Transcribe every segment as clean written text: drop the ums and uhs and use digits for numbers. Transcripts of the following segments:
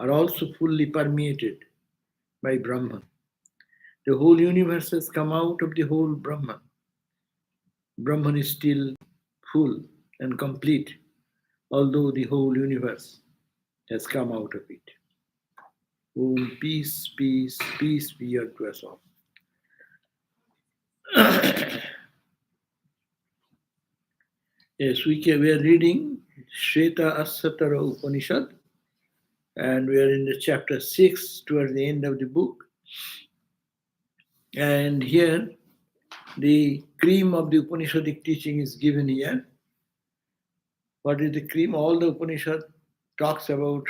are also fully permeated by Brahman. The whole universe has come out of the whole Brahman. Brahman is still full and complete, although the whole universe has come out of it. Om, peace, peace, peace be unto us all. Yes, we are reading Shwetashwatara Upanishad, and we are in the chapter 6 towards the end of the book. And here, the cream of the Upanishadic teaching is given here. What is the cream? All the Upanishad talks about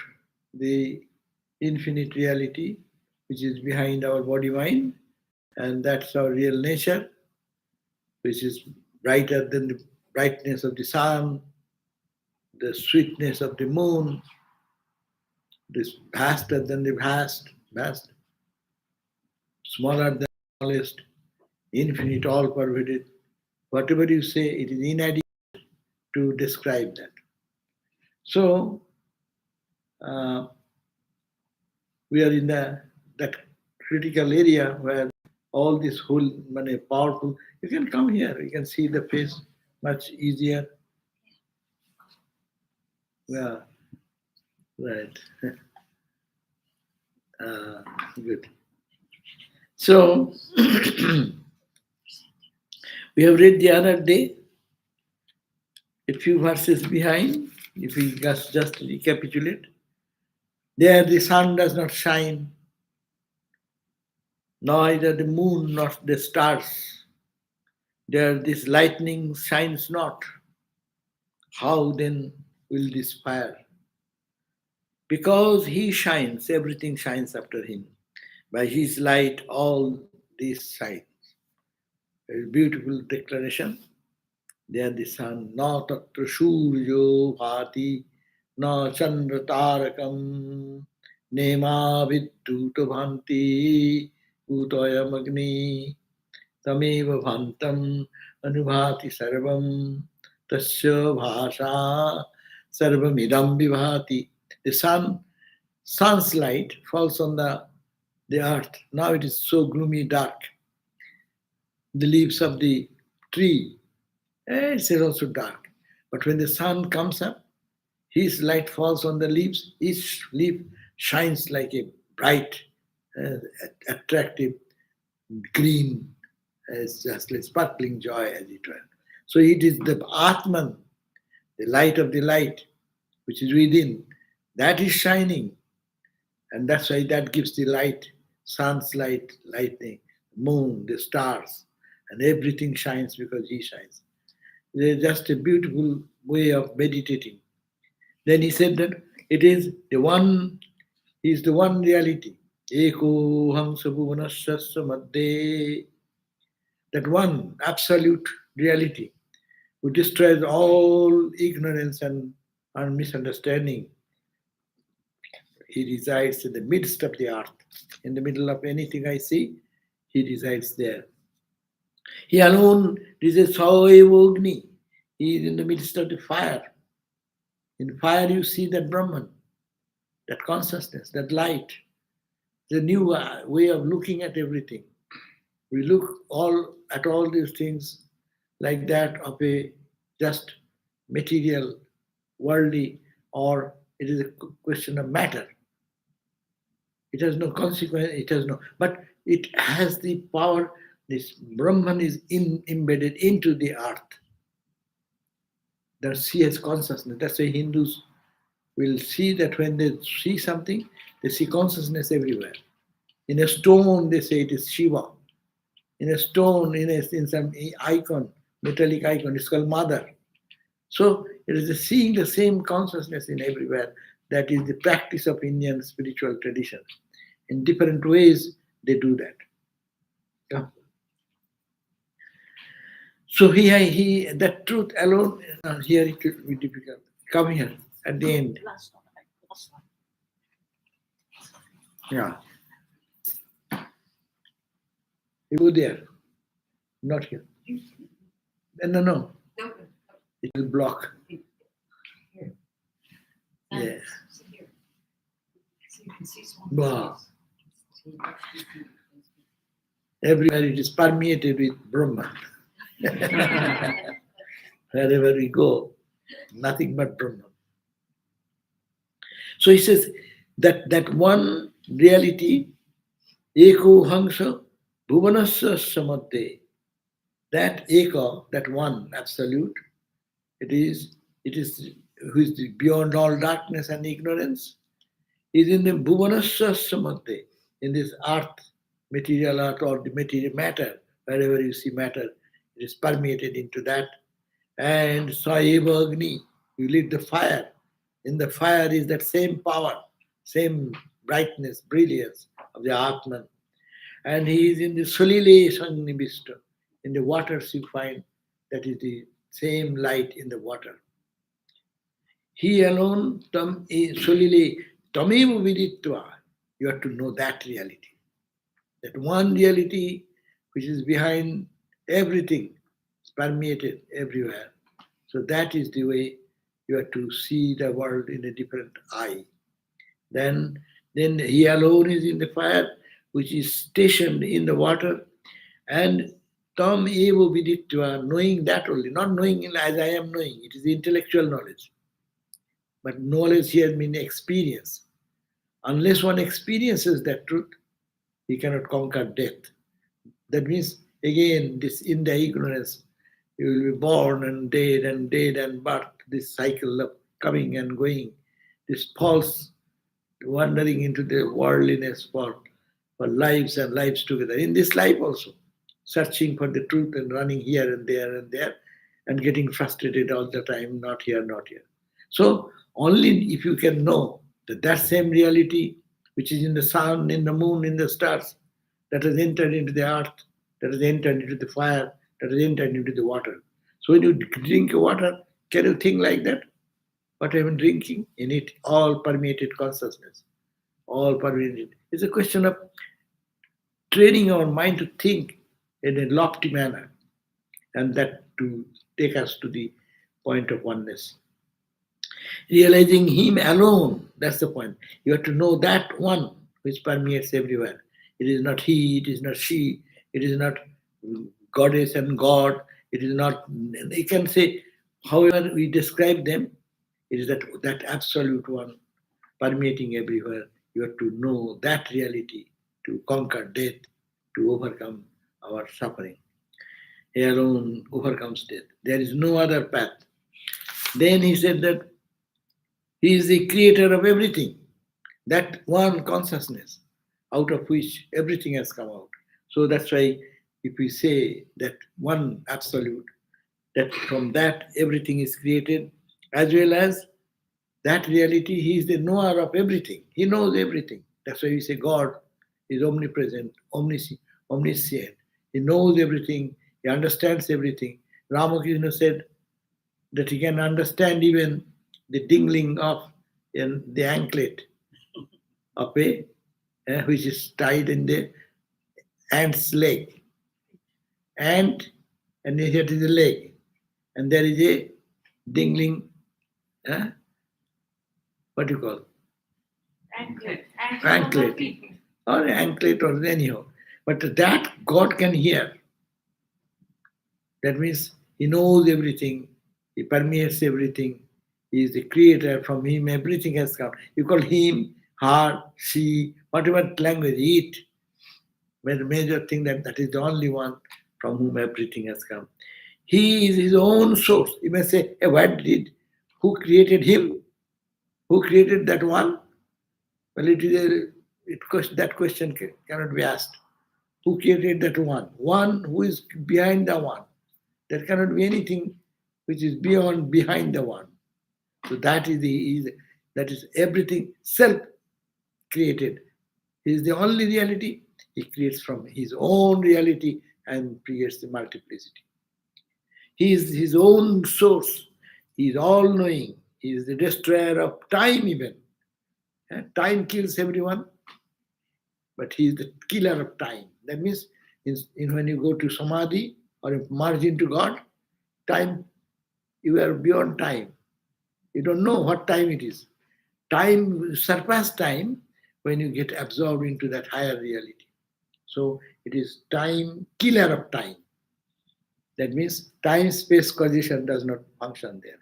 the infinite reality, which is behind our body-mind, and that's our real nature, which is brighter than the brightness of the sun, the sweetness of the moon, this vaster than the vast, smaller than the smallest, infinite, all pervaded. Whatever you say, it is inadequate to describe that. So, we are in that critical area where all this whole powerful, you can come here, you can see the face much easier. Yeah, right. Good. So, we have read the other day, a few verses behind, if we just recapitulate. There the sun does not shine, neither the moon nor the stars. There this lightning shines not. How then will this fire? Because he shines, everything shines after him. By his light, all this shines. Very beautiful declaration. There the sun, na tatra shuryo bhati, na chandra tarakam, nema vidduta bhanti, utayam agni, tameva bhantam, anubhati sarvam, tasya bhasha, sarvamidam vibhati. The sun's light falls on the earth. Now it is so gloomy, dark. The leaves of the tree, it's also dark. But when the sun comes up, his light falls on the leaves. Each leaf shines like a bright, attractive green, as just like sparkling joy, as it were. So it is the Atman, the light of the light, which is within, that is shining. And that's why that gives the light, sun's light, lightning, moon, the stars, and everything shines because he shines. It's just a beautiful way of meditating. Then he said that it is the one, he is the one reality. Eko hamsa bhuvanasya madde. That one absolute reality who destroys all ignorance and misunderstanding. He resides in the midst of the earth. In the middle of anything I see, he resides there. He alone is a Saevogni. He is in the midst of the fire. In fire you see that Brahman, that consciousness, that light. The new way of looking at everything. We look at all these things like that of a just material, worldly, or it is a question of matter. It has no consequence, but it has the power. This Brahman is embedded into the earth. That she has consciousness. That's why Hindus will see that when they see something, they see consciousness everywhere. In a stone, they say it is Shiva. In a stone, in some icon, metallic icon, it's called Mother. So it is seeing the same consciousness in everywhere. That is the practice of Indian spiritual tradition. In different ways, they do that. Yeah. So he that truth alone, here it will be difficult. Come here at the end. Yeah. You go there, not here. No. It will block. Yes. Wow. Everywhere it is permeated with Brahman. Wherever we go, nothing but Brahman. So he says that one reality, eko hangsa bhuvanasya samadhe, that eka, that one absolute, it is who is beyond all darkness and ignorance, is in the bhuvanasya samadhe, in this earth, material earth or the material matter, wherever you see matter, it is permeated into that. And Saeva Agni, you lit the fire. In the fire is that same power, same brightness, brilliance of the Atman. And he is in the Solile Sangnibhishta. In the waters you find that is the same light in the water. He alone, tam Solile, tamevu viditva. You have to know that reality. That one reality which is behind everything, is permeated everywhere. So that is the way you have to see the world in a different eye. Then he alone is in the fire, which is stationed in the water, and tam eva viditva, knowing that only, not knowing as I am knowing, it is intellectual knowledge. But knowledge here means experience. Unless one experiences that truth, he cannot conquer death. That means, again, this in the ignorance, you will be born and dead and birth, this cycle of coming and going, this false wandering into the worldliness for lives and lives together. In this life also, searching for the truth and running here and there and getting frustrated all the time, not here, not here. So only if you can know that same reality which is in the sun, in the moon, in the stars, that has entered into the earth, that has entered into the fire, that has entered into the water. So when you drink water, can you think like that? What I've been drinking? In it, all permeated consciousness, all permeated. It's a question of training our mind to think in a lofty manner, and that to take us to the point of oneness. Realizing Him alone, that's the point. You have to know that one which permeates everywhere. It is not he, it is not she, it is not goddess and God, it is not, you can say, however we describe them, it is that absolute one permeating everywhere. You have to know that reality to conquer death, to overcome our suffering. He alone overcomes death. There is no other path. Then he said that he is the creator of everything. That one consciousness out of which everything has come out. So that's why if we say that one absolute, that from that everything is created, as well as that reality, he is the knower of everything. He knows everything. That's why we say God is omnipresent, omniscient. He knows everything. He understands everything. Ramakrishna said that he can understand even the dingling of the anklet of a which is tied in the ant's leg. And here is the leg. And there is a dingling, what do you call? Anklet. Or anklet or anyhow. But that God can hear. That means He knows everything. He permeates everything. He is the creator. From Him everything has come. You call Him, her, she, whatever language, it. But the major thing that is the only one from whom everything has come. He is His own source. You may say, who created Him? Who created that one? Well, that question cannot be asked. Who created that one? One who is behind the one. There cannot be anything which is behind the one. So that is everything self-created. He is the only reality. He creates from His own reality and creates the multiplicity. He is His own source. He is all-knowing. He is the destroyer of time even. Time kills everyone, but He is the killer of time. That means when you go to Samadhi or merge into God, time, you are beyond time. You don't know what time it is. Time surpasses time, when you get absorbed into that higher reality. So it is time, killer of time. That means time-space causation does not function there.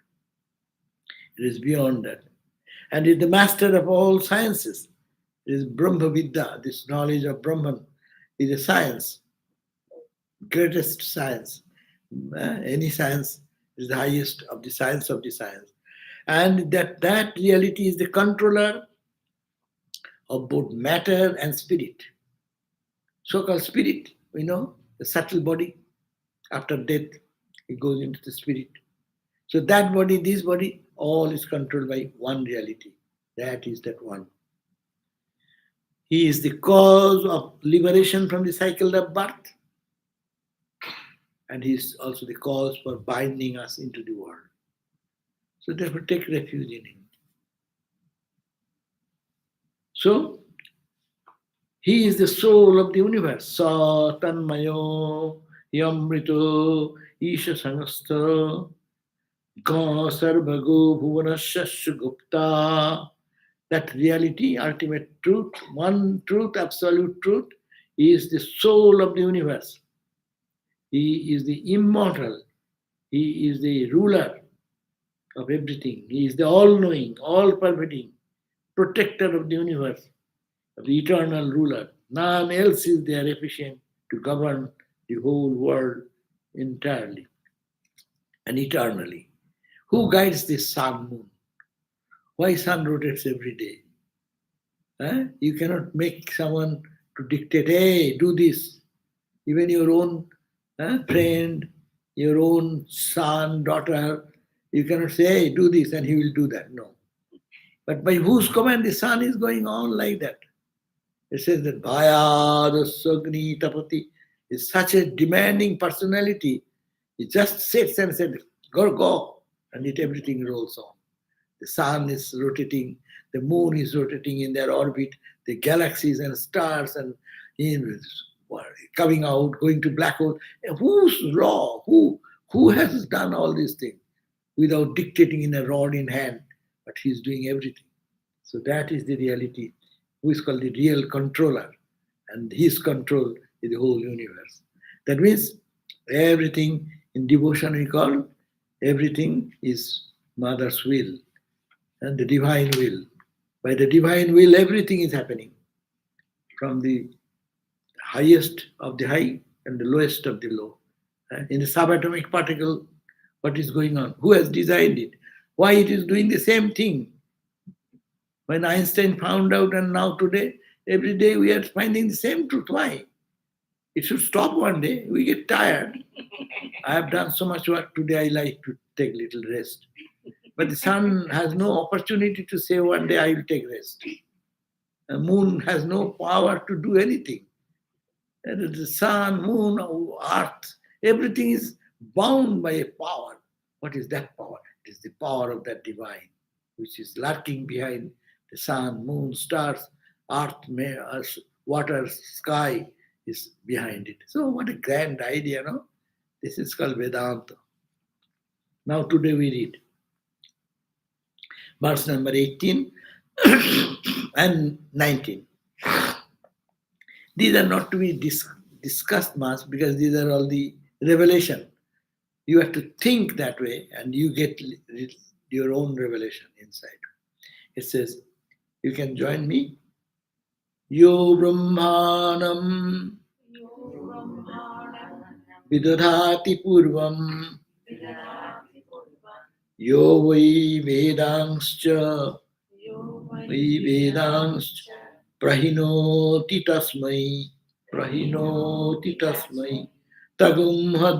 It is beyond that. And is the master of all sciences. It is Brahma Vidya, this knowledge of Brahman is a science, greatest science. Any science is the highest of the science of the science. And that reality is the controller of both matter and spirit. So-called spirit, we know, the subtle body. After death, it goes into the spirit. So that body, this body, all is controlled by one reality. That is that one. He is the cause of liberation from the cycle of birth. And he is also the cause for binding us into the world. So therefore take refuge in him. So he is the soul of the universe. Sa tanmayo yamrito isha sangasta ga sarvago bhuvanasya gupta. That reality, ultimate truth, one truth, absolute truth, is the soul of the universe. He is the immortal. He is the ruler of everything. He is the all-knowing, all-pervading, protector of the universe, of the eternal ruler. None else is there efficient to govern the whole world entirely and eternally. Who guides this sun, moon? Why sun rotates every day? You cannot make someone to dictate, hey, do this. Even your own friend, your own son, daughter, you cannot say, hey, do this, and he will do that. No. But by whose command the sun is going on like that? It says that Bhaya, the Sagni, Tapati is such a demanding personality. He just sits and says, go, go, and everything rolls on. The sun is rotating, the moon is rotating in their orbit, the galaxies and stars and coming out, going to black hole. Whose law? Who has done all these things without dictating in a rod in hand? But he's doing everything. So that is the reality, who is called the real controller. And his control is the whole universe. That means everything in devotion we call, everything is Mother's will and the divine will. By the divine will, everything is happening. From the highest of the high and the lowest of the low. In the subatomic particle, what is going on? Who has designed it? Why it is doing the same thing? When Einstein found out, and now today, every day we are finding the same truth. Why? It should stop one day. We get tired. I have done so much work today, I like to take little rest. But the sun has no opportunity to say one day I will take rest. The moon has no power to do anything. And the sun, moon, earth, everything is bound by a power. What is that power? It is the power of that divine, which is lurking behind the sun, moon, stars, earth, water, sky is behind it. So what a grand idea, no? This is called Vedanta. Now today we read verse number 18 and 19. These are not to be discussed much because these are all the revelation. You have to think that way and you get your own revelation inside. It says, you can join me. Yo Brahmanam Vidadhati Purvam Yo Vai Vedangscha Prahinoti Tasmai Tagumha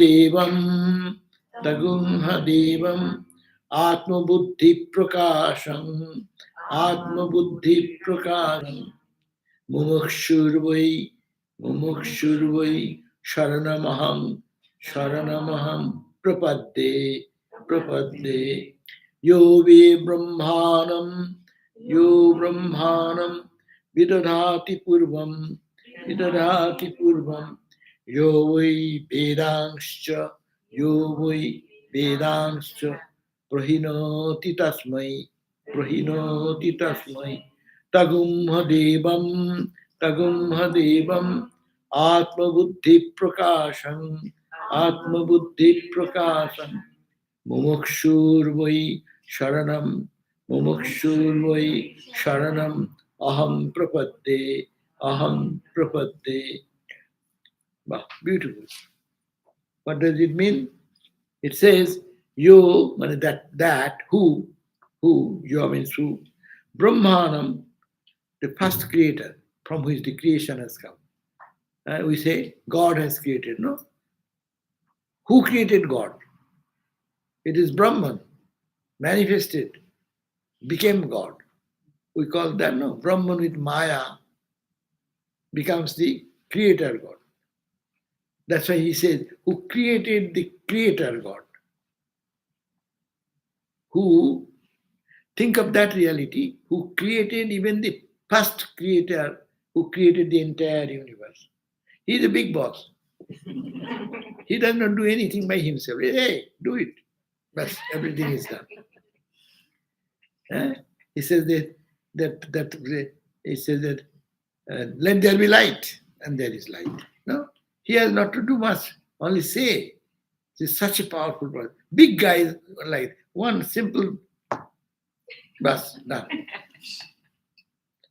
Devam Atma Buddhi Prakasham Mumukshurvai Sharanamaham Prapadde Yo Brahmanam Vidadhati Purvam Yo Vai Vedangscha Prahinoti Tasmai tagumha devam atma buddhi prakasham mumukshurvai sharanam sharanam aham prapadde. Wow, beautiful. What does it mean? It says, you, who, you means who, Brahmanam, the first creator, from which the creation has come. We say, God has created, no? Who created God? It is Brahman, manifested, became God. We call that, no? Brahman with Maya becomes the creator God. That's why he says, who created the creator God? Who, think of that reality, who created even the first creator, who created the entire universe. He's a big boss. He does not do anything by himself. Hey, do it. But everything is done. He says he says that let there be light, and there is light. No, he has not to do much. Only say. It's such a powerful person. Big guys like one simple bus done.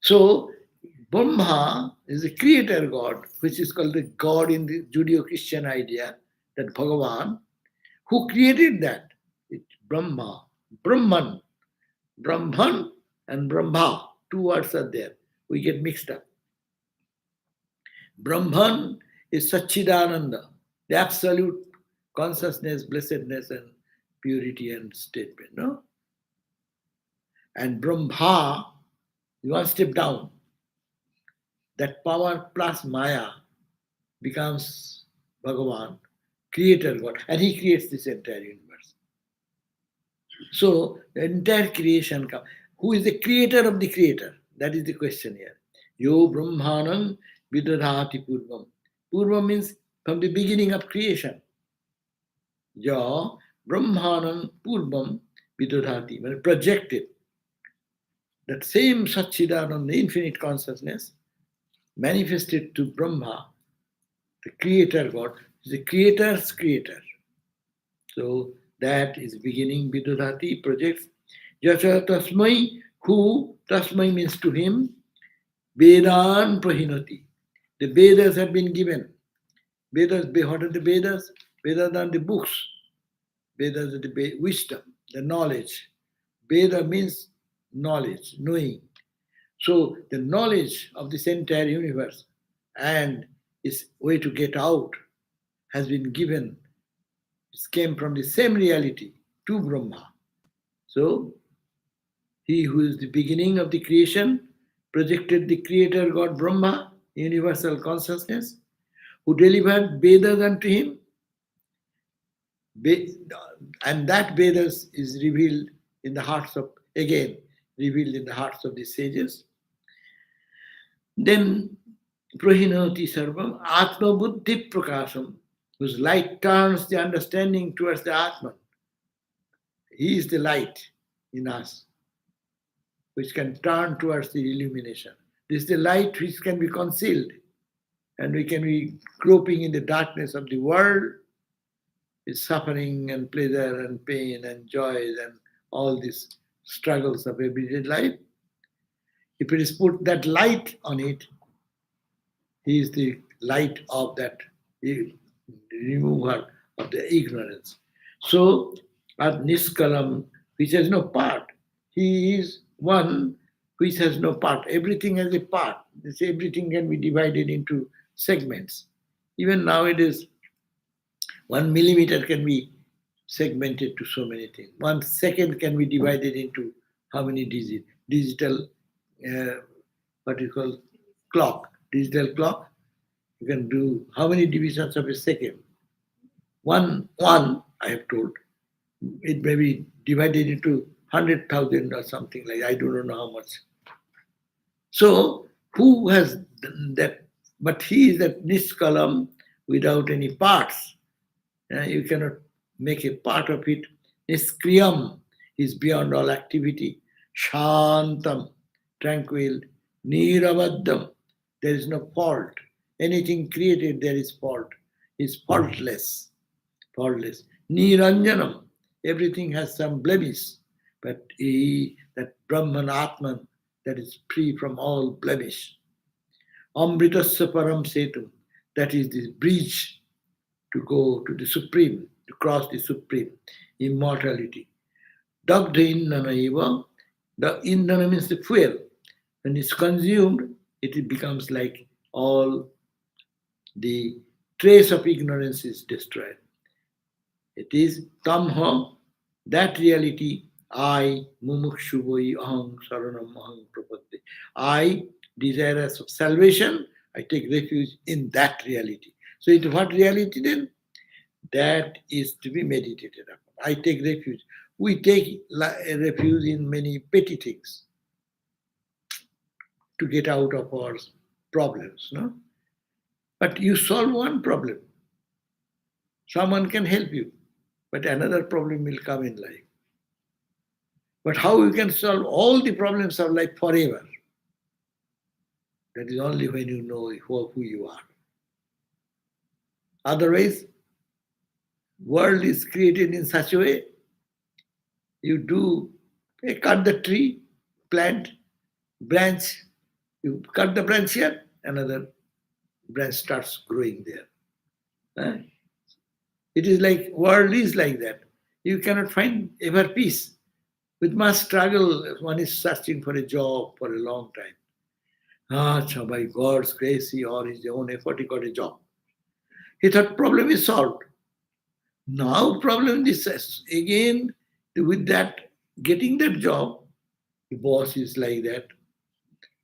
So Brahma is the creator God, which is called the God in the Judeo-Christian idea, that Bhagavan, who created that. It's Brahma, Brahman, Brahman and Brahma. Two words are there. We get mixed up. Brahman is Satchidananda, the absolute consciousness, blessedness, and purity and statement. No? And Brahma, one step down. That power plus Maya becomes Bhagavan, creator God, and he creates this entire universe. So the entire creation comes. Who is the creator of the creator? That is the question here. Yo Brahmanam vidadhati purvam. Purvam means from the beginning of creation. Yo Brahmanam purvam vidadhati, when projected. That same Satchidananda, the infinite consciousness, manifested to Brahma, the creator God, is the creator's creator. So that is beginning Vidudhati projects. Yacha Tasmai, who Tasmai means to him, Vedan Prahinati. The Vedas have been given. Vedas, what are the Vedas? Vedas are the books. Vedas are the wisdom, the knowledge. Veda means knowledge, knowing. So the knowledge of this entire universe and its way to get out has been given. It came from the same reality to Brahma. So he who is the beginning of the creation projected the creator God Brahma, universal consciousness, who delivered Vedas unto him. And that Vedas is revealed in the hearts of, again, revealed in the hearts of the sages. Then Prahinati Sarvam Atma Buddhi Prakasham, whose light turns the understanding towards the Atman. He is the light in us, which can turn towards the illumination. This is the light which can be concealed, and we can be groping in the darkness of the world, with suffering and pleasure and pain and joys and all these struggles of everyday life. If it is put that light on it, he is the light of that remover of the ignorance. So, at Niskalam, which has no part, he is one which has no part. Everything has a part. Everything can be divided into segments. Even nowadays, 1 millimeter can be segmented to so many things. 1 second can be divided into how many digits? Digital, what you call clock. Digital clock. You can do how many divisions of a second? One, I have told. It may be divided into 100,000 or something like that. I don't know how much. So, who has that? But he is that Niskalam without any parts. You cannot make a part of it. Niskriyam is beyond all activity. Shantam tranquil, niravaddam. There is no fault. Anything created, there is fault. Is faultless. Faultless. Niranjanam. Everything has some blemish. But he, that Brahman Atman, that is free from all blemish. Amritasya param setu. That is this bridge to go to the supreme, to cross the supreme. Immortality. Dagdha indana eva. The indana means the fuel. When it's consumed, it becomes like all the trace of ignorance is destroyed. It is tamha, that reality, I, mumukshuvoi aham saranam aham prapadde. I, desirous of salvation, I take refuge in that reality. So, what reality then? That is to be meditated upon. I take refuge. We take refuge in many petty things to get out of our problems, no? But you solve one problem, someone can help you, but another problem will come in life. But how you can solve all the problems of life forever? That is only when you know who you are. Otherwise, world is created in such a way, you do cut the tree, plant, branch, you cut the branch here, another branch starts growing there. Huh? It is like, world is like that. You cannot find ever peace. With much struggle, one is searching for a job for a long time. So by God's grace, or his own effort, he got a job. He thought problem is solved. Now problem is again with that, getting that job, the boss is like that.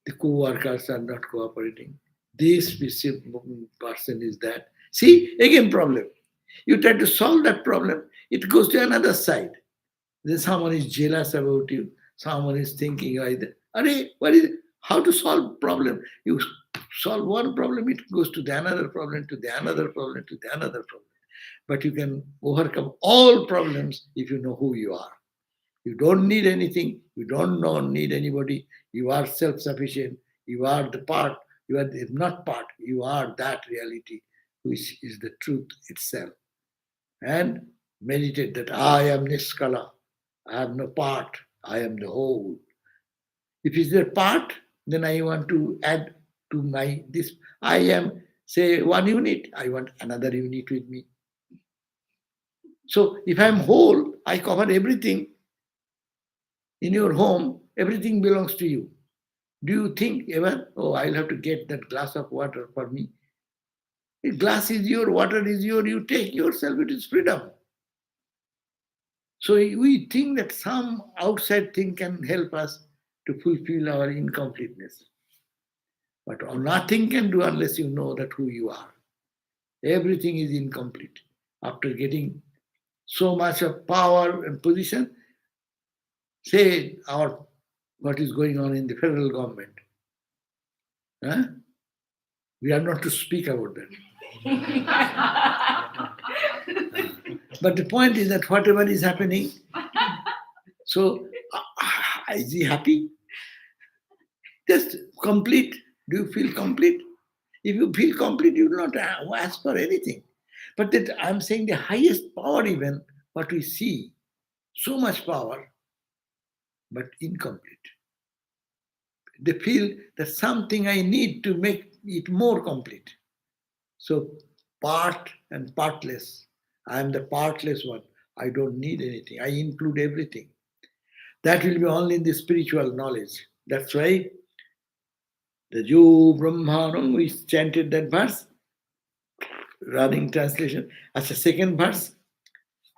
The co-workers are not cooperating. This person is that. See, again problem. You try to solve that problem, it goes to another side. Then someone is jealous about you. Someone is thinking either, what is it? How to solve problem? You solve one problem, it goes to the another problem, to the another problem, to the another problem. But you can overcome all problems if you know who you are. You don't need anything. You don't need anybody. You are self-sufficient. You are the part. You are not part. You are that reality, which is the truth itself. And meditate that I am Niskala. I have no part. I am the whole. If it's a part, then I want to add to my this. I am, say, one unit. I want another unit with me. So if I'm whole, I cover everything. In your home, everything belongs to you. Do you think ever, I'll have to get that glass of water for me? A glass is your, water is your, you take yourself, it is freedom. So we think that some outside thing can help us to fulfill our incompleteness. But nothing can do unless you know that who you are. Everything is incomplete. After getting so much of power and position, say what is going on in the federal government. Huh? We are not to speak about that. But the point is that whatever is happening, so is he happy? Just complete. Do you feel complete? If you feel complete, you will not ask for anything. But that I'm saying the highest power, even what we see, so much power, but incomplete. They feel that something I need to make it more complete. So part and partless. I am the partless one. I don't need anything. I include everything. That will be only in the spiritual knowledge. That's why the Jo Brahmanam, we chanted that verse, running translation. As a second verse,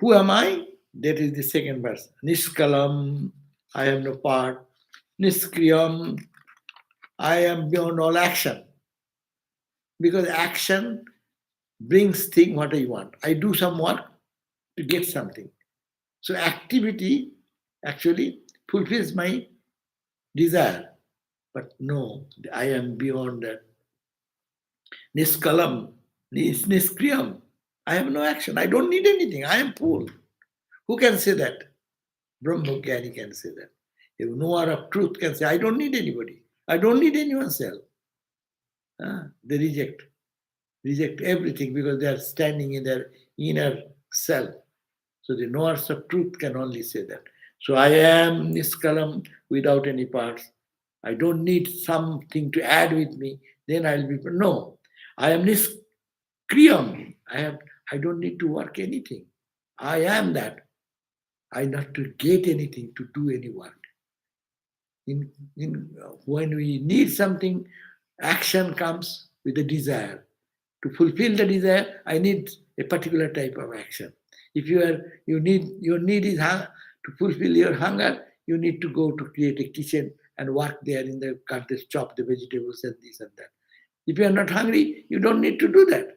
who am I? That is the second verse. Niskalam, I have no part. Niskriyam, I am beyond all action. Because action brings thing what I want. I do some work to get something. So activity actually fulfills my desire. But no, I am beyond that. Niskalam, niskriyam. I have no action. I don't need anything. I am full. Who can say that? Brahmajnani can say that. A knower of truth can say, I don't need anybody. I don't need anyone's help. They reject everything because they are standing in their inner self. So the knowers of truth can only say that. So I am Niskalam without any parts. I don't need something to add with me. Then I'll be no. I am Niskriyam. I don't need to work anything. I am that. I not to get anything to do any work. In when we need something, action comes with a desire. To fulfill the desire, I need a particular type of action. If you need your need is to fulfill your hunger, you need to go to create a kitchen and work there in the cut this, chop the vegetables and this and that. If you are not hungry, you don't need to do that.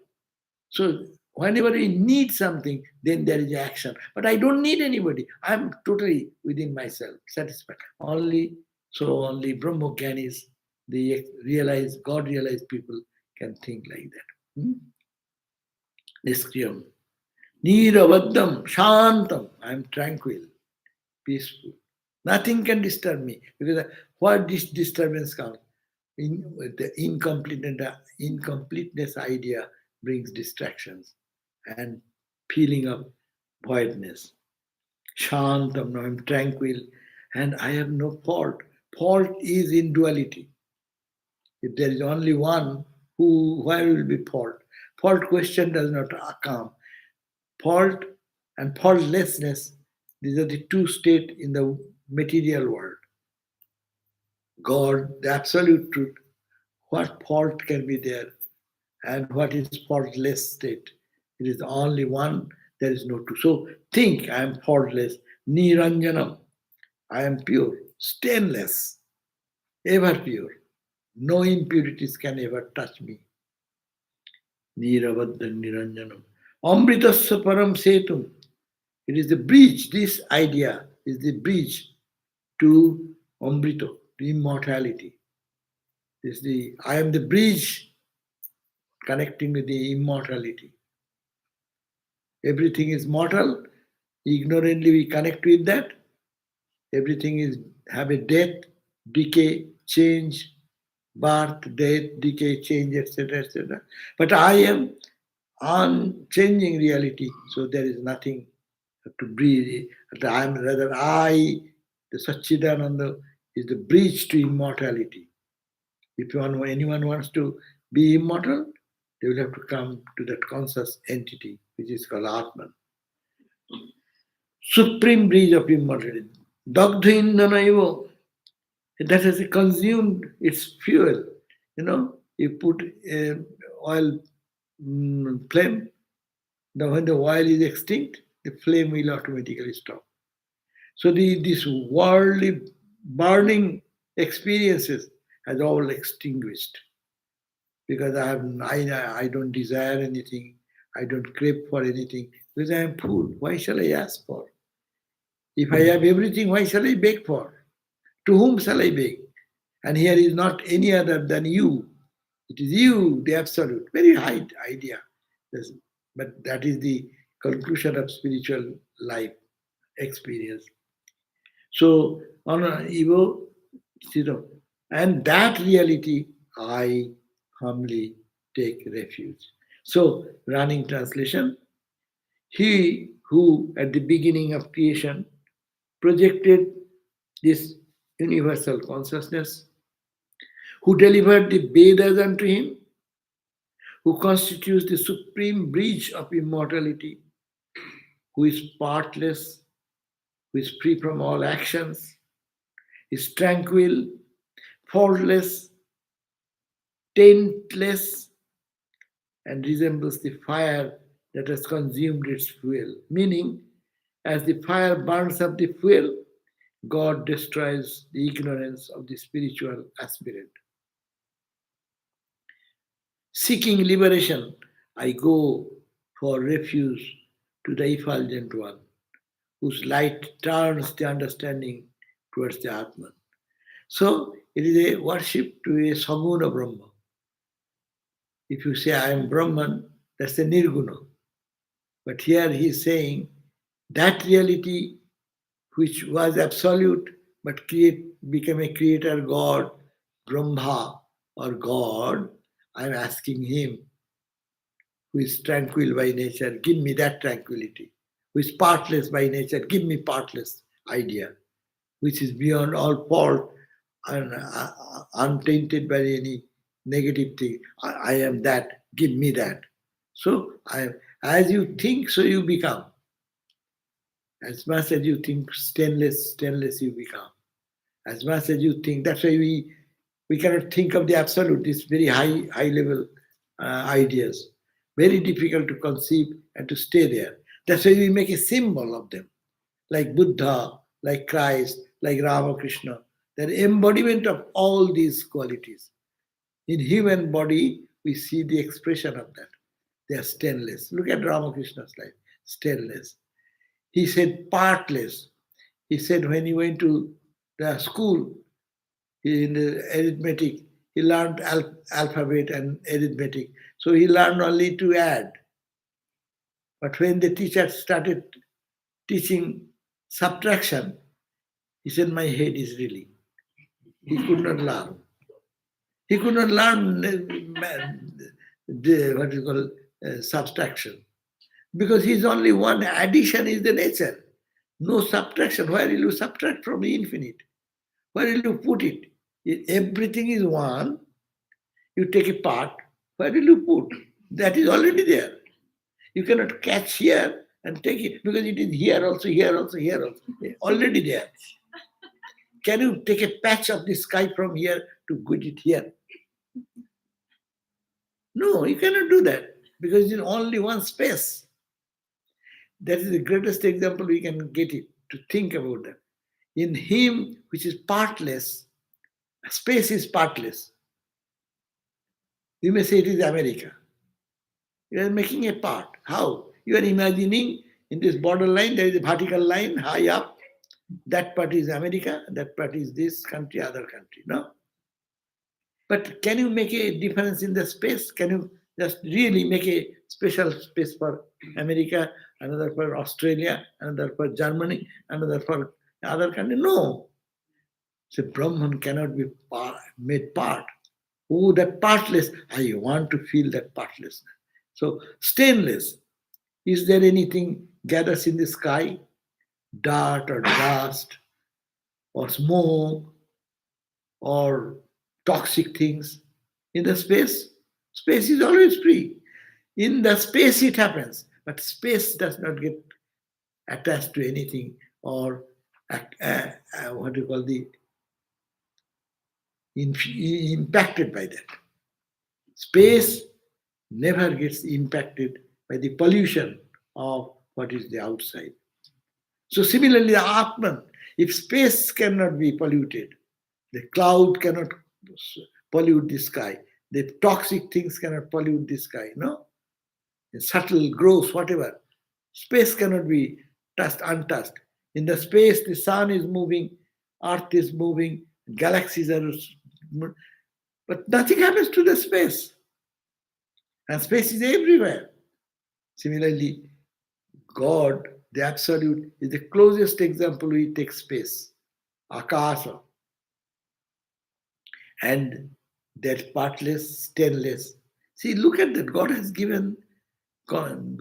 So whenever we need something, then there is action. But I don't need anybody. I'm totally within myself, satisfied. Only Brahmogyanis, the realized, God realized people can think like that. Niskriyam. Niravaddam, Shantam. I'm tranquil, peaceful. Nothing can disturb me because what this disturbance comes? The incompleteness idea brings distractions and feeling of voidness. Shantam, now I'm tranquil and I have no fault. Fault is in duality. If there is only one, where will be fault? Fault question does not come. Fault and faultlessness, these are the two states in the material world. God, the absolute truth, what fault can be there and what is faultless state? It is only one, there is no two. So think, I am faultless, niranjanam, I am pure, stainless, ever pure. No impurities can ever touch me. Niravadda niranjanam. Amritasya param setum. It is the bridge, this idea is the bridge to Amrito, to immortality. I am the bridge connecting with the immortality. Everything is mortal. Ignorantly we connect with that. Everything is have a death, decay, change, birth, death, decay, change, etc., etc. But I am unchanging reality, so there is nothing to breathe. I, the Satchidananda, is the bridge to immortality. If anyone wants to be immortal, they will have to come to that conscious entity, which is called Atman. Supreme bridge of immortality. Dagdha that has consumed its fuel. You put oil flame, when the oil is extinct, the flame will automatically stop. So this worldly burning experiences has all extinguished because I don't desire anything, I don't crave for anything because I am full. Why shall I ask for? If I have everything, why shall I beg for? To whom shall I beg? And here is not any other than you. It is you, the absolute. Very high idea. But that is the conclusion of spiritual life experience. So, on ego, and that reality, I humbly take refuge. So, running translation, he who at the beginning of creation projected this universal consciousness, who delivered the Vedas unto him, who constitutes the supreme bridge of immortality, who is partless, who is free from all actions, is tranquil, faultless, taintless, and resembles the fire that has consumed its fuel. Meaning, as the fire burns up the fuel, God destroys the ignorance of the spiritual aspirant. Seeking liberation, I go for refuge to the effulgent one, whose light turns the understanding towards the Atman. So it is a worship to a Saguna Brahma. If you say I am Brahman, that's a Nirguna. But here he is saying that reality which was absolute but become a creator God, Brahma or God. I'm asking him, who is tranquil by nature, give me that tranquility. Who is partless by nature, give me partless idea, which is beyond all fault and untainted by any negative thing. I am that, give me that. So as you think, so you become. As much as you think stainless, stainless you become. As much as you think, that's why we cannot think of the absolute, these very high level ideas. Very difficult to conceive and to stay there. That's why we make a symbol of them, like Buddha, like Christ, like Ramakrishna. They're embodiment of all these qualities. In human body, we see the expression of that. They are stainless. Look at Ramakrishna's life, stainless. He said partless. He said when he went to the school in the arithmetic, he learned alphabet and arithmetic. So he learned only to add. But when the teacher started teaching subtraction, he said, my head is reeling. He could not learn. He could not learn what you call subtraction. Because his only one addition is the nature. No subtraction. Where will you subtract from the infinite? Where will you put it? Everything is one. You take a part. Where will you put? That is already there. You cannot catch here and take it because it is here also, here also, here also. Already there. Can you take a patch of the sky from here to put it here? No, you cannot do that because it's in only one space. That is the greatest example we can get it to think about that. In him, which is partless, space is partless. You may say it is America. You are making a part. How? You are imagining in this borderline there is a vertical line high up. That part is America, that part is this country, other country. No? But can you make a difference in the space? Can you just really make a special space for America, another for Australia, another for Germany, another for other country? No. So Brahman cannot be made part. Oh, that partless. I want to feel that partlessness. So stainless. Is there anything gathers in the sky? Dirt or dust or smoke or toxic things in the space? Space is always free. In the space it happens, but space does not get attached to anything or what do you call the impacted by that. Space never gets impacted by the pollution of what is the outside. So similarly, the Atman, if space cannot be polluted, the cloud cannot pollute the sky, the toxic things cannot pollute the sky, no? The subtle, gross, whatever. Space cannot be touched, untouched. In the space, the sun is moving, earth is moving, galaxies are, but nothing happens to the space. And space is everywhere. Similarly, God, the Absolute, is the closest example we take space, Akasa. And that partless, stainless. See, look at that. God has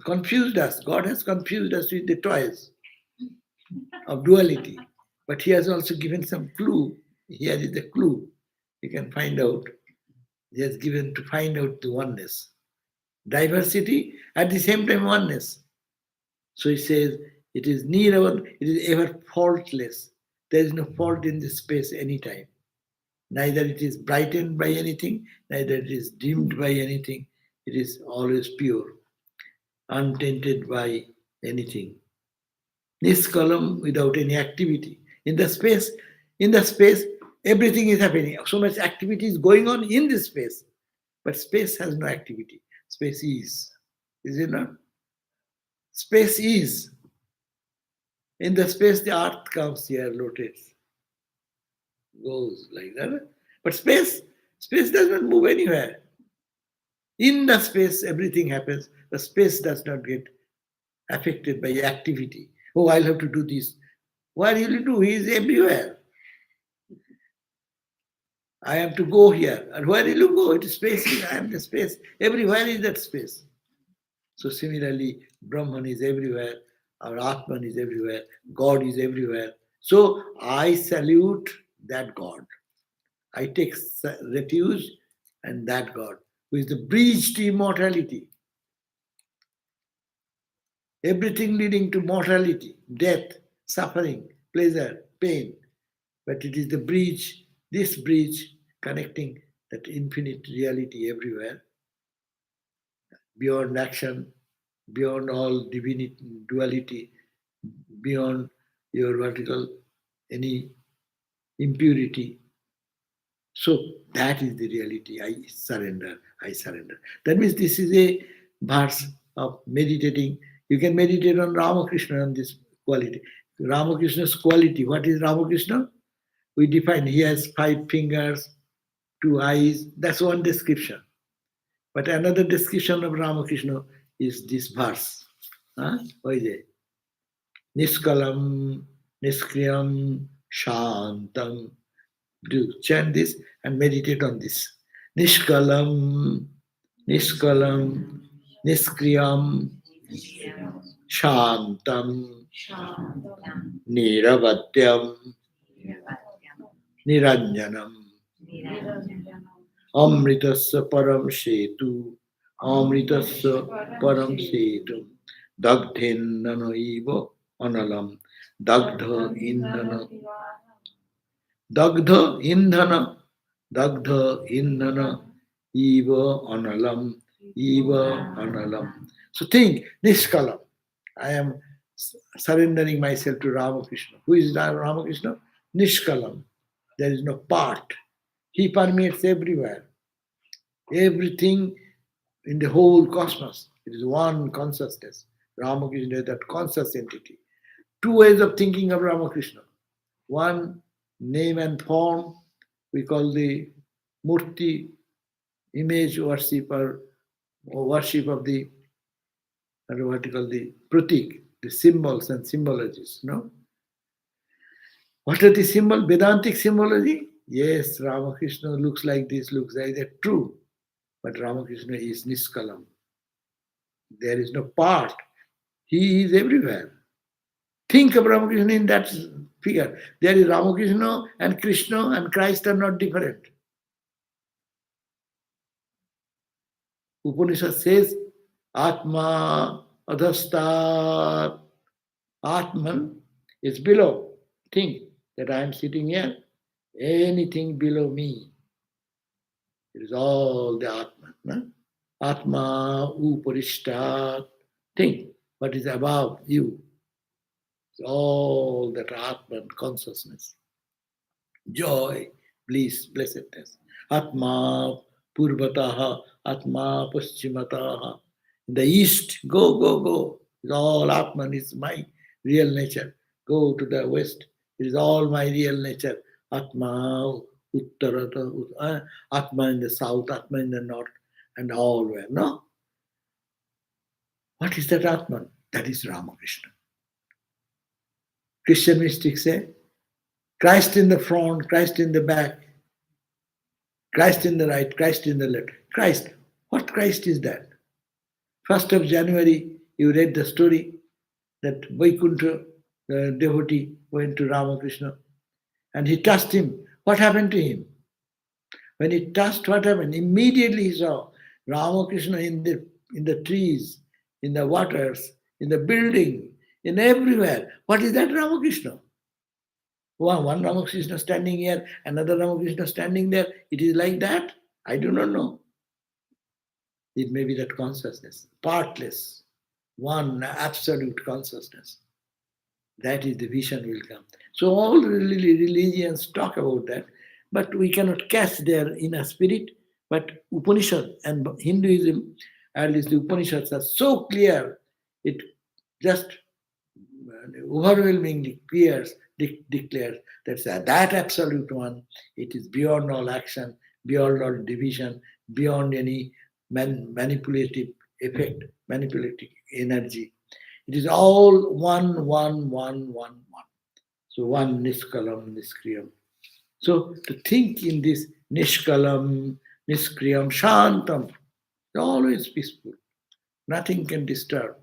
confused us. God has confused us with the toys of duality. But He has also given some clue. Here is the clue. You can find out. He has given to find out the oneness. Diversity, at the same time oneness. So He says, it is ever faultless. There is no fault in this space anytime. Neither it is brightened by anything, neither it is dimmed by anything. It is always pure, untainted by anything. Niskalam, without any activity. In the space, everything is happening. So much activity is going on in this space. But space has no activity. Space is it not? Space is. In the space, the earth comes here, rotates, goes like that. But space does not move anywhere. In the space, everything happens. The space does not get affected by activity. Oh, I'll have to do this. What will you do? He is everywhere. I am to go here. And where will you go? It is space. I am the space. Everywhere is that space. So similarly, Brahman is everywhere, our Atman is everywhere, God is everywhere. So I salute that God. I take refuge in that God, who is the bridge to immortality. Everything leading to mortality, death, suffering, pleasure, pain. But it is the bridge, this bridge connecting that infinite reality everywhere, beyond action, beyond all divinity, duality, beyond your vertical, any impurity. So that is the reality. I surrender. I surrender. That means this is a verse of meditating. You can meditate on Ramakrishna on this quality. Ramakrishna's quality. What is Ramakrishna? We define he has 5 fingers, 2 eyes. That's one description. But another description of Ramakrishna is this verse. Huh? What is it? Niskalam, Niskriyam, Shantam. Do chant this and meditate on this. Nishkalam, Niskalam, Niskriyam, Shantam, Niravatyam, Niranjanam, Amritasya Param Setu, Amritasya Param Setu, Dagdhinnano Ivo Analam, Dagdha Indhana, Dagdha Indhana, Dagdha Indhana, Eva Analam, Eva Analam. So think, Nishkalam. I am surrendering myself to Ramakrishna. Who is Ramakrishna? Nishkalam. There is no part. He permeates everywhere. Everything in the whole cosmos. It is one consciousness. Ramakrishna is that conscious entity. Two ways of thinking of Ramakrishna. One, name and form, we call the murti, image worship or worship of the, what we call the pratik, the symbols and symbologies. No? What are the symbol? Vedantic symbology? Yes, Ramakrishna looks like this, looks like that. True. But Ramakrishna is Niskalam. There is no part. He is everywhere. Think of Ramakrishna in that figure. There is Ramakrishna and Krishna and Christ are not different. Upanishad says, Atma adhastat. Atman is below. Think that I am sitting here. Anything below me, it is all the Atman. No? Atma uparishtat. Think what is above you. It's all that Atman consciousness. Joy, bliss, blessedness. Atma purvataha, Atma paschimataha. In the east, go, go, go. It's all Atman is my real nature. Go to the west. It is all my real nature. Atma uttarata, Atma in the south, Atma in the north, and all where. No? What is that Atman? That is Ramakrishna. Christian mystics say, Christ in the front, Christ in the back, Christ in the right, Christ in the left. Christ. What Christ is that? 1st of January, you read the story that Vaikuntha, the devotee, went to Ramakrishna and he touched him. What happened to him? When he touched, what happened? Immediately he saw Ramakrishna in the trees, in the waters, in the building, in everywhere. What is that Ramakrishna? One Ramakrishna standing here, another Ramakrishna standing there. It is like that? I do not know. It may be that consciousness, partless, one absolute consciousness. That is the vision will come. So all religions talk about that, but we cannot catch their inner spirit. But Upanishad and Hinduism, at least the Upanishads are so clear, it just overwhelmingly clears, declares that absolute one, it is beyond all action, beyond all division, beyond any manipulative effect, manipulative energy. It is all one, one, one, one, one. So one Niskalam, Niskriyam. So to think in this Nishkalam, Niskriyam, Shantam, always peaceful. Nothing can disturb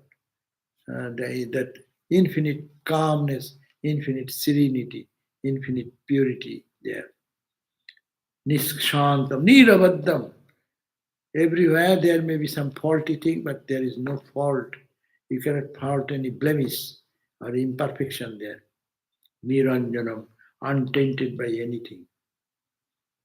that infinite calmness, infinite serenity, infinite purity there. Nishshantam, Niravaddam. Everywhere there may be some faulty thing, but there is no fault. You cannot fault any blemish or imperfection there. Niranjanam, untainted by anything.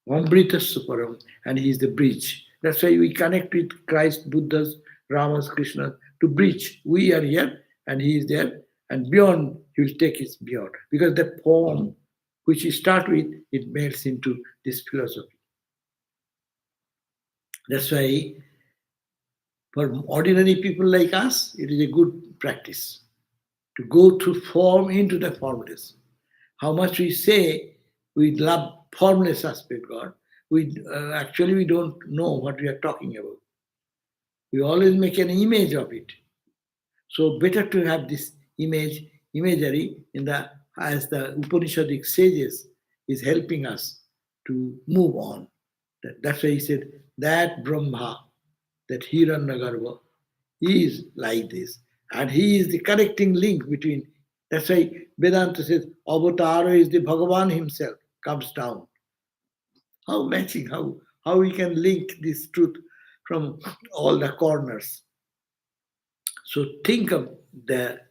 Amrita Suparam, and he is the bridge. That's why we connect with Christ, Buddhas, Ramas, Krishna to bridge. We are here and he is there, and beyond, he will take us beyond. Because the form which you start with, it melts into this philosophy. That's why for ordinary people like us, it is a good practice to go through form into the formless. How much we say we love formless aspect God, actually we don't know what we are talking about. We always make an image of it. So better to have this imagery in the as the Upanishadic sages is helping us to move on. That's why he said that Brahma, that Hiranyagarbha, is like this. And he is the connecting link between. That's why Vedanta says Avatara is the Bhagavan himself, comes down. How matching, how we can link this truth from all the corners. So think of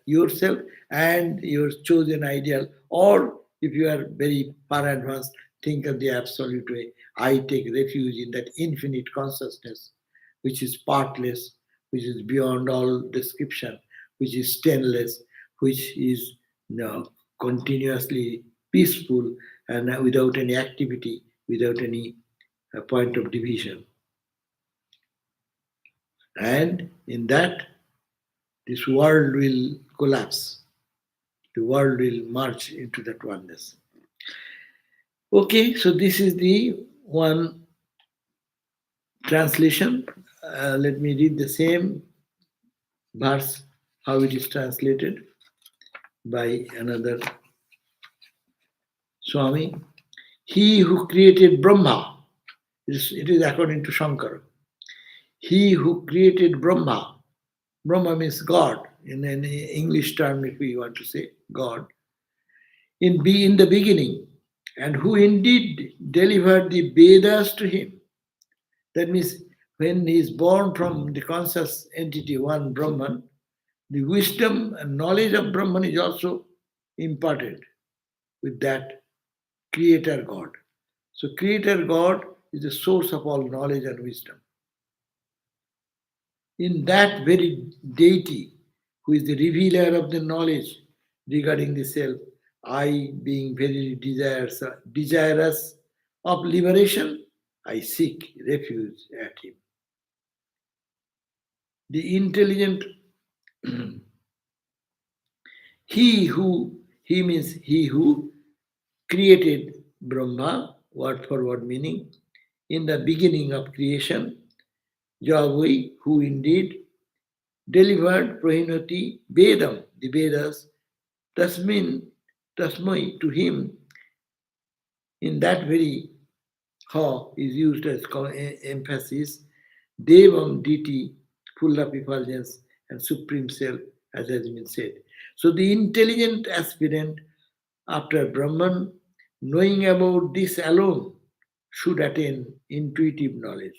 yourself and your chosen ideal, or if you are very far advanced, think of the absolute way. I take refuge in that infinite consciousness, which is partless, which is beyond all description, which is stainless, which is continuously peaceful and without any activity, without any point of division. And in that, this world will collapse. The world will merge into that oneness. Okay, so this is the one translation. Let me read the same verse, how it is translated by another Swami. He who created Brahma, it is according to Shankara. He who created Brahma, Brahma means God, in an English term, if we want to say God, in the beginning, and who indeed delivered the Vedas to him. That means when he is born from the conscious entity, one Brahman, the wisdom and knowledge of Brahman is also imparted with that Creator God. So, Creator God is the source of all knowledge and wisdom. In that very deity, who is the revealer of the knowledge regarding the self, I, being very desirous of liberation, I seek refuge at him. The intelligent, he means he who created Brahma, word for word meaning, in the beginning of creation, Yahweh, who indeed delivered Prahinoti Vedam, the Vedas, Tasmai, to him, in that very ha is used as emphasis, Devam, deity, full of effulgence and supreme self, as has been said. So the intelligent aspirant after Brahman, knowing about this alone, should attain intuitive knowledge.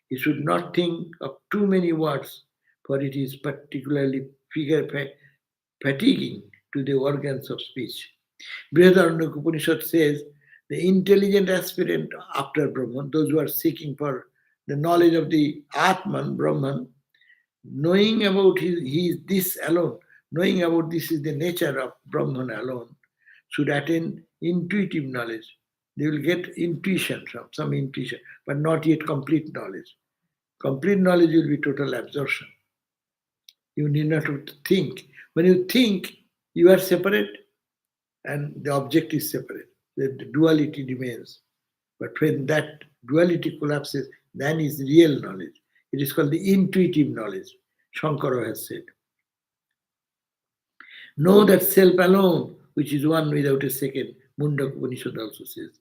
He should not think of too many words, for it is particularly fatiguing to the organs of speech. Brihadaranyaka Upanishad says, the intelligent aspirant after Brahman, those who are seeking for the knowledge of the Atman, Brahman, knowing about this alone, knowing about this is the nature of Brahman alone, should attain intuitive knowledge. They will get intuition, some intuition, but not yet complete knowledge. Complete knowledge will be total absorption. You need not to think. When you think, you are separate and the object is separate. The duality remains. But when that duality collapses, then is real knowledge. It is called the intuitive knowledge, Shankara has said. Know that self alone, which is one without a second, Mundaka Upanishad also says.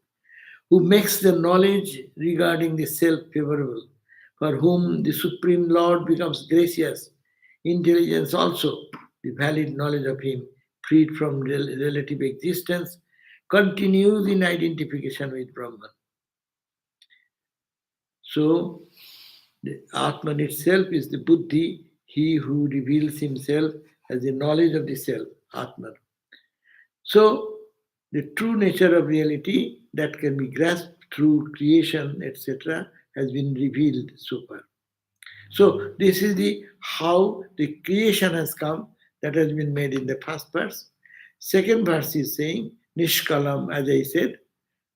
who makes the knowledge regarding the self favorable, for whom the Supreme Lord becomes gracious, intelligence also, the valid knowledge of Him, freed from relative existence, continues in identification with Brahman. So, the Atman itself is the Buddhi, he who reveals himself as the knowledge of the self, Atman. So, the true nature of reality that can be grasped through creation, etc., has been revealed so far. So, this is the how the creation has come that has been made in the first verse. Second verse is saying, Nishkalam, as I said,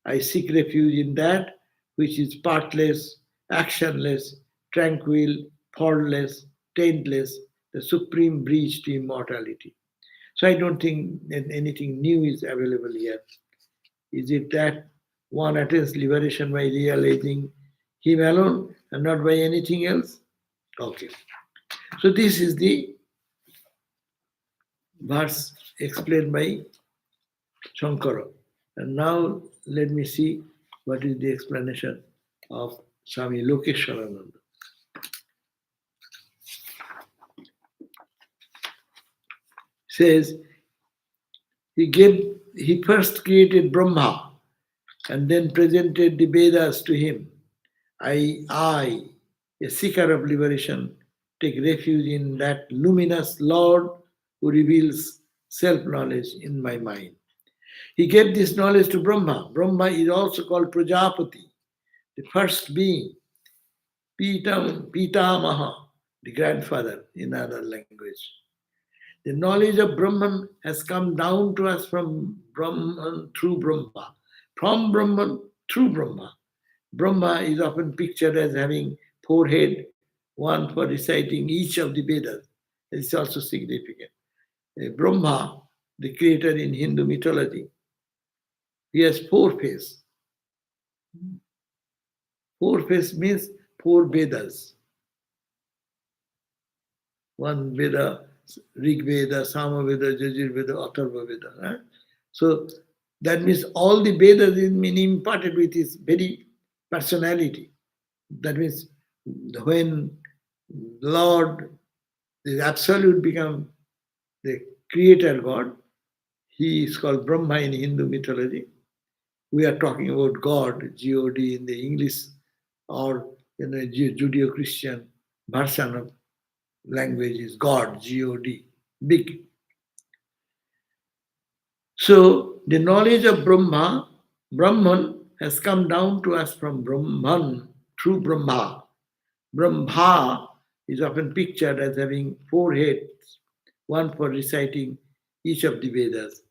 I seek refuge in that which is partless, actionless, tranquil, formless, taintless, the supreme bridge to immortality. So I don't think that anything new is available here. Is it that one attains liberation by realizing him alone and not by anything else? Okay. So this is the verse explained by Shankara. And now let me see what is the explanation of Swami Lokeshwarananda. Says he first created Brahma and then presented the Vedas to him. I, a seeker of liberation, take refuge in that luminous Lord who reveals self-knowledge in my mind. He gave this knowledge to Brahma. Brahma is also called Prajapati, the first being, Pitamaha, the grandfather in other language. The knowledge of Brahman has come down to us from Brahman through Brahma. From Brahman through Brahma. Brahma is often pictured as having four heads, one for reciting each of the Vedas. It's also significant. Brahma, the creator in Hindu mythology, he has four faces. Four faces means four Vedas. One Veda, Rig Veda, Sama Veda, Jajir Veda, Atharva Veda. Right? So that means all the Vedas is imparted with his very personality. That means when Lord, the Absolute, become the creator God, he is called Brahma in Hindu mythology. We are talking about God, G-O-D in the English or in the Judeo-Christian version of language is God, G-O-D, big. So the knowledge of Brahman has come down to us from Brahman through Brahma. Brahma is often pictured as having four heads, one for reciting each of the Vedas.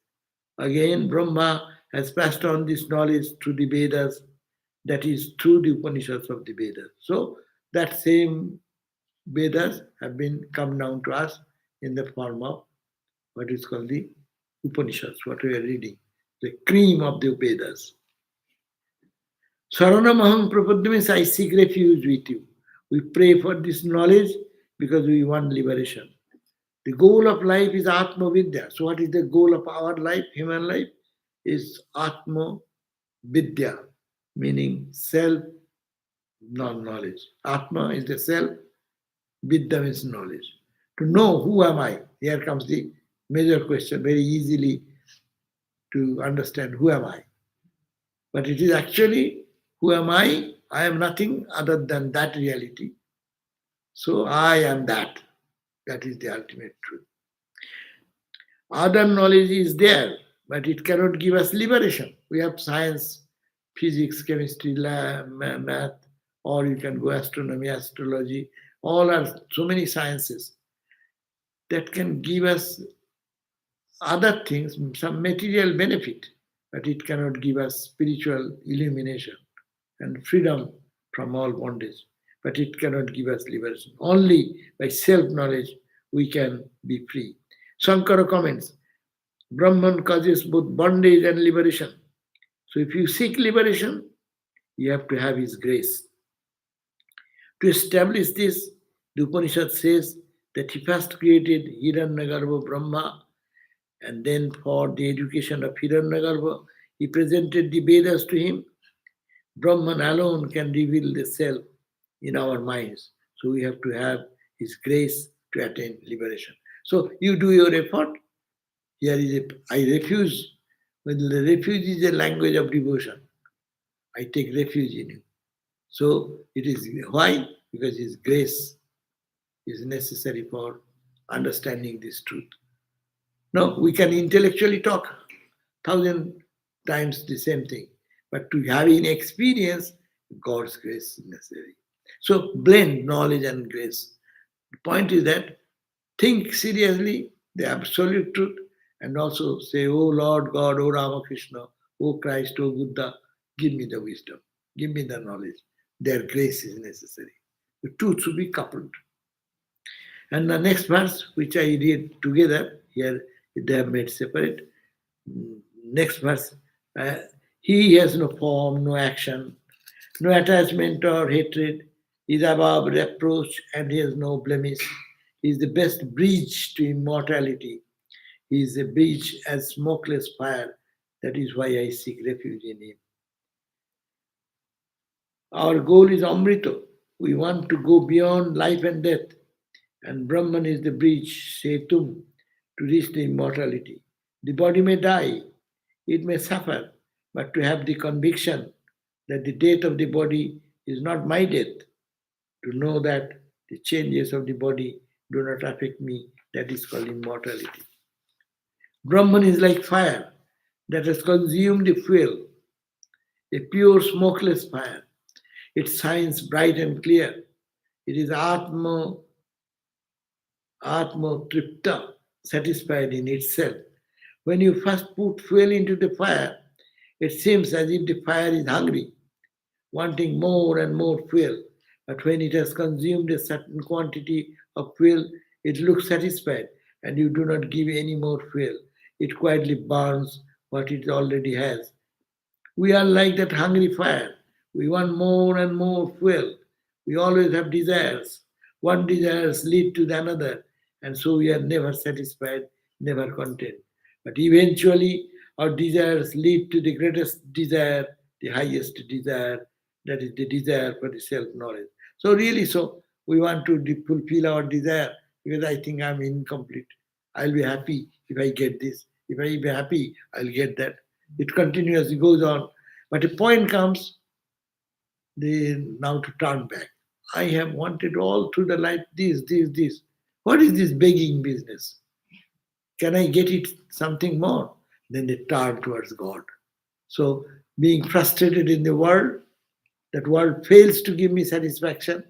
Again, Brahma has passed on this knowledge through the Vedas, that is through the Upanishads of the Vedas. So that same Vedas have been come down to us in the form of what is called the Upanishads, what we are reading, the cream of the Vedas. Saranamaham Prapadya means I seek refuge with you. We pray for this knowledge because we want liberation. The goal of life is Atma Vidya. So what is the goal of our life, human life? Is Atma Vidya, meaning self non-knowledge. Atma is the self, Vidya means knowledge. To know who am I? Here comes the major question, very easily to understand who am I. But it is actually who am I? I am nothing other than that reality. So I am that. That is the ultimate truth. Other knowledge is there, but it cannot give us liberation. We have science, physics, chemistry, math, or you can go astronomy, astrology. All are so many sciences that can give us other things, some material benefit, but it cannot give us spiritual illumination and freedom from all bondage. But it cannot give us liberation. Only by self-knowledge we can be free. Shankara comments, Brahman causes both bondage and liberation. So if you seek liberation, you have to have his grace. To establish this, the Upanishad says that he first created Hiranyagarbha Brahma, and then for the education of Hiranyagarbha, he presented the Vedas to him. Brahman alone can reveal the self in our minds. So we have to have His grace to attain liberation. So you do your effort. Here is a I refuse. When the refuge is a language of devotion, I take refuge in you. So it is why? Because His grace is necessary for understanding this truth. No, we can intellectually talk thousand times the same thing, but to have in experience, God's grace is necessary. So blend knowledge and grace. The point is that think seriously the absolute truth and also say, Oh Lord God, O Ramakrishna, O Christ, O Buddha, give me the wisdom, give me the knowledge. Their grace is necessary. The two should be coupled. And the next verse, which I read together, here they have made separate. Next verse, uh, he has no form, no action, no attachment or hatred, is above reproach and he has no blemish. He is the best bridge to immortality. He is a bridge as smokeless fire. That is why I seek refuge in him. Our goal is Amrita. We want to go beyond life and death. And Brahman is the bridge, Setum, to reach the immortality. The body may die, it may suffer, but to have the conviction that the death of the body is not my death, to know that the changes of the body do not affect me, that is called immortality. Brahman is like fire that has consumed the fuel, a pure smokeless fire. It shines bright and clear. It is Atma Tripta, satisfied in itself. When you first put fuel into the fire, it seems as if the fire is hungry, wanting more and more fuel. But when it has consumed a certain quantity of fuel, it looks satisfied and you do not give any more fuel. It quietly burns what it already has. We are like that hungry fire. We want more and more fuel. We always have desires. One desires lead to the another, and so we are never satisfied, never content. But eventually, our desires lead to the greatest desire, the highest desire, that is the desire for the self-knowledge. So really, so we want to fulfill our desire because I think I'm incomplete. I'll be happy if I get this. If I be happy, I'll get that. It continuously goes on. But a point comes, they now to turn back. I have wanted all through the life this. What is this begging business? Can I get it something more? Then they turn towards God. So being frustrated in the world, that world fails to give me satisfaction,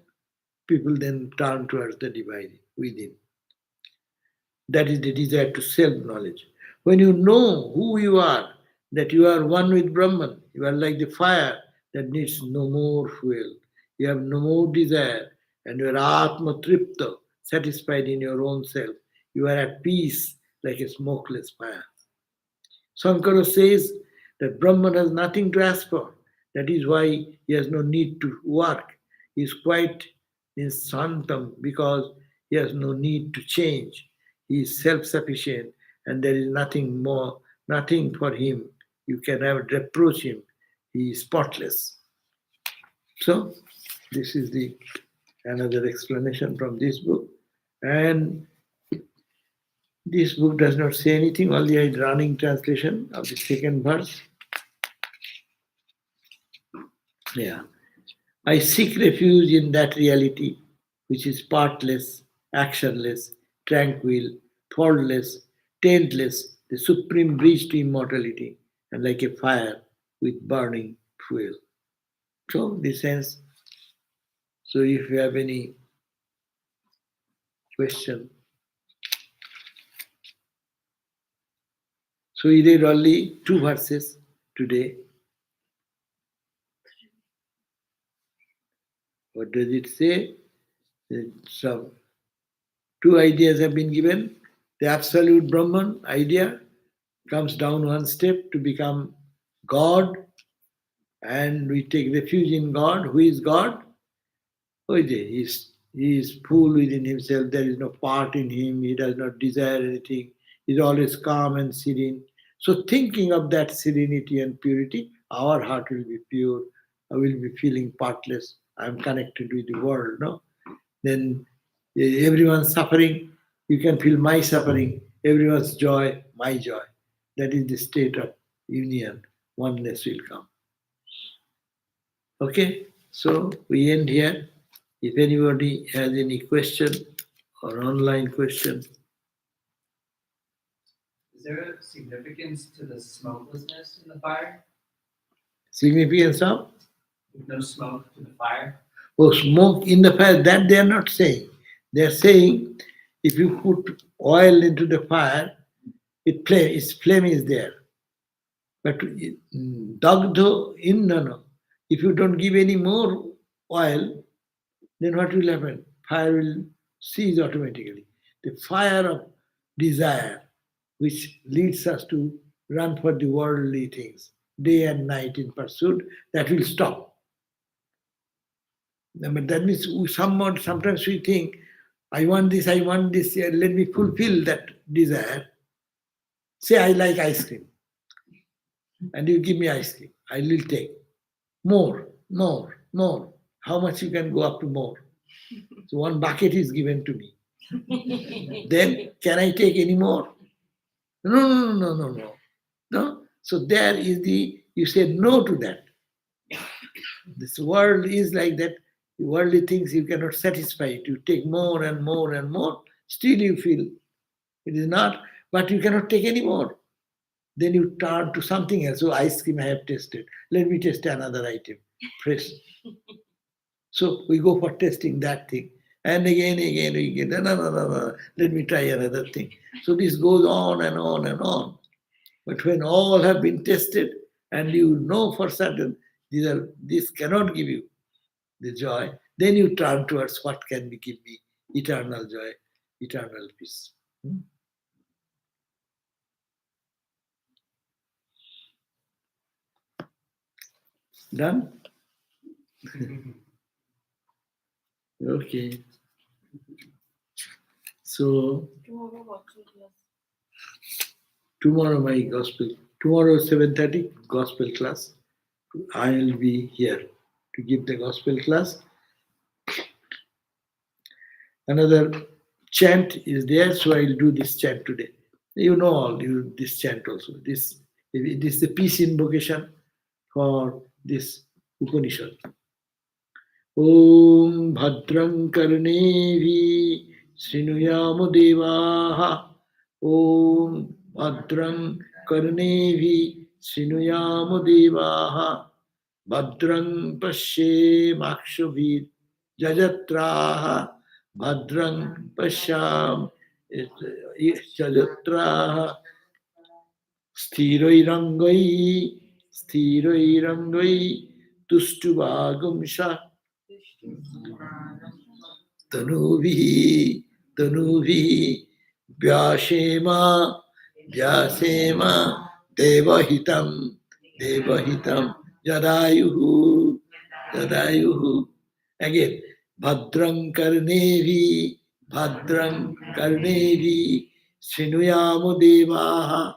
people then turn towards the divine within. That is the desire to self knowledge. When you know who you are, that you are one with Brahman, you are like the fire that needs no more fuel. You have no more desire, and you are Atma Tripta, satisfied in your own self. You are at peace like a smokeless fire. Sankara says that Brahman has nothing to ask for. That is why he has no need to work. He is quite in santam because he has no need to change. He is self sufficient and there is nothing more, nothing for him. You can never reproach him. He is spotless. So, this is the another explanation from this book. And this book does not say anything, only a running translation of the second verse. Yeah. I seek refuge in that reality which is partless, actionless, tranquil, thoughtless, taintless, the supreme bridge to immortality, and like a fire with burning fuel. So, this sense. So, if you have any question, so we read only two verses today. What does it say? Some two ideas have been given. The absolute Brahman idea comes down one step to become God, and we take refuge in God. Who is God? Oh, he is full within himself. There is no part in him. He does not desire anything. He is always calm and serene. So, thinking of that serenity and purity, our heart will be pure. I will be feeling partless. I am connected with the world. No, then everyone's suffering. You can feel my suffering. Everyone's joy, my joy. That is the state of union. Oneness will come. Okay, so we end here. If anybody has any question or online question, Is there a significance to the smokelessness in the fire? significance of No smoke to the fire? smoke in the fire, that they are not saying. They are saying if you put oil into the fire, its flame is there. But dagdho in no. If you don't give any more oil, then what will happen? Fire will cease automatically. The fire of desire, which leads us to run for the worldly things, day and night in pursuit, that will stop. But that means sometimes we think, I want this, let me fulfill that desire. Say, I like ice cream, and you give me ice cream. I will take more, more, more. How much you can go up to more? So one bucket is given to me. Then can I take any more? No, no, no, no, no, no. No. So there is you say no to that. This world is like that. The worldly things you cannot satisfy it. You take more and more and more. Still you feel it is not, but you cannot take any more. Then you turn to something else. So ice cream I have tasted. Let me test another item. Fresh. So we go for testing that thing. And again, no, no, no, no, no. Let me try another thing. So this goes on and on and on. But when all have been tested and you know for certain this cannot give you the joy, then you turn towards what can give me eternal joy, eternal peace. Done? Okay. So tomorrow my gospel. Tomorrow 7:30 gospel class. I'll be here to give the gospel class. Another chant is there, so I'll do this chant today. You know all this chant also. This is the peace invocation for this Upanishad. Om Bhadram Karnevi Srinuyamo Devaha. Om Bhadram Karnevi Srinuyamo Devaha. Bhadram Pashe Makshavid Jajatraha. Bhadram Pasham Jajatraha. Sthirairangai Sthirairangai Tustuvagumsha Tanuvihi Tanuvihi Vyashema Vyasema Devahitam Devahitam Jadayuhu Jadayuhu. Again, Bhadrang Karnevi Bhadrang Karnevi Srinuyamo Devaha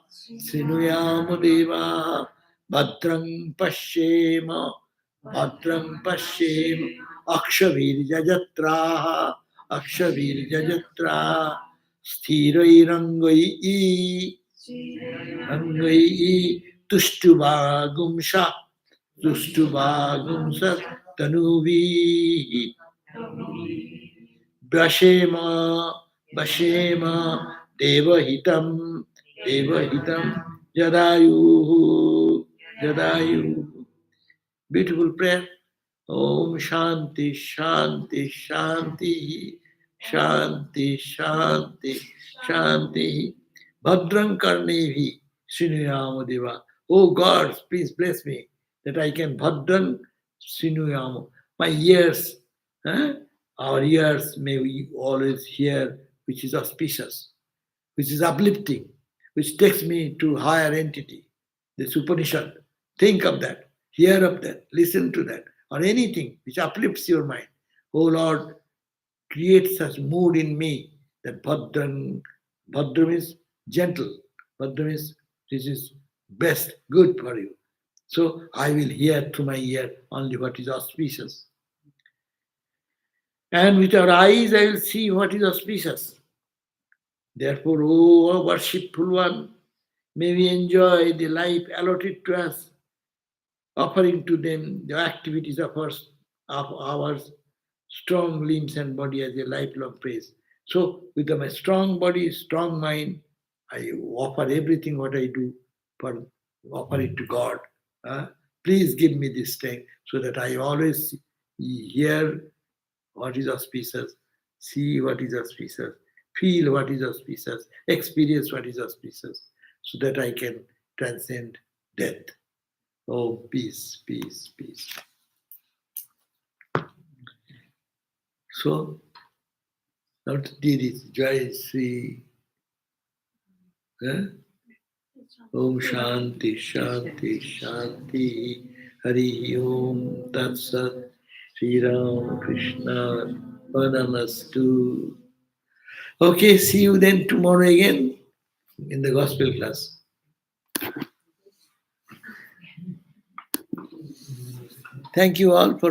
Srinuyamo Devaha Bhadrang Pashyema Bhadrang Pashyema Akshavir Jajatraha Akshavir Jajatraha Sthirairangai Rangai Tushtubagumsha Tushtubagumsa Tanuvi Bashema Bashema Devahitam Devahitam Jadayu Jadayu. Beautiful prayer. Om Shanti Shanti Shanti Shanti Shanti Shanti. Bhadrang Karnevi Srinuyamo Deva. Oh God, please bless me that I can Bhadrang Srinuyamo. My ears, our ears may we always hear which is auspicious, which is uplifting, which takes me to higher entity. This Upanishad. Think of that, hear of that, listen to that, or anything which uplifts your mind. Oh Lord, create such mood in me that Bhadram is gentle. Bhadram is this is best, good for you. So I will hear through my ear only what is auspicious. And with our eyes I will see what is auspicious. Therefore, O worshipful one, may we enjoy the life allotted to us, offering to them the activities of ours, strong limbs and body as a lifelong praise. So, with my strong body, strong mind, I offer everything what I do for offer it to God. Uh, Please give me this strength so that I always hear what is auspicious, see what is auspicious, feel what is auspicious, experience what is auspicious, so that I can transcend death. Oh, peace, peace, peace. So, now to do this, Jai Sri. Om Shanti, Shanti, Shanti. Hari Om Tat Sat. Sri Ram Krishna Padamastu. Okay, see you then tomorrow again in the gospel class. Thank you all for